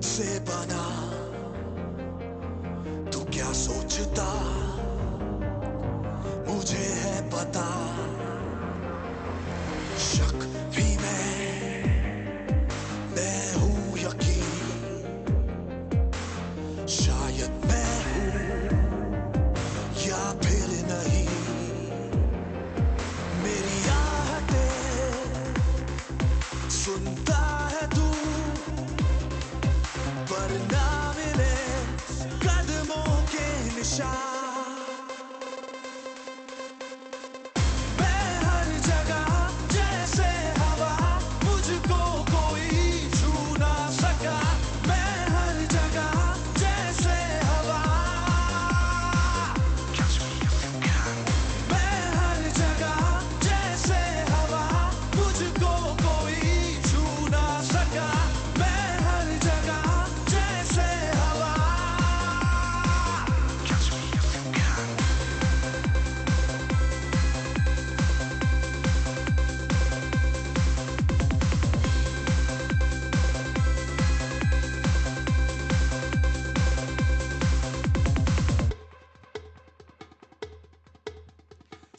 से बना, तू क्या सोचता मुझे है पता। शक भी मैं हूं यकीन, शायद मैं हूं या फिर नहीं। मेरी आहटें सुनता है तू, पर ना मिले कदमों के निशान।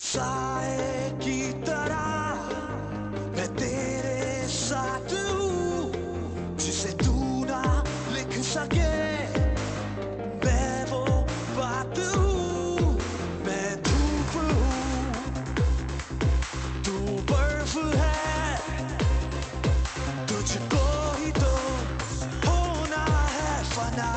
साए की तरह मैं तेरे साथ हूँ, जिसे तू ना लिख सके मैं वो बात हूँ। मैं धूप हूँ तू बर्फ है, तुझको ही तो होना है फना।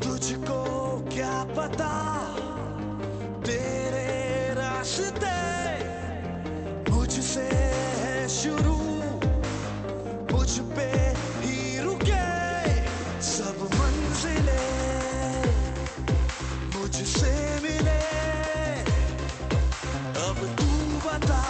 तुझको क्या पता तेरे रास्ते मुझसे है शुरू, मुझ पे ही रुके सब मंजिलें मुझसे मिले। अब तू बता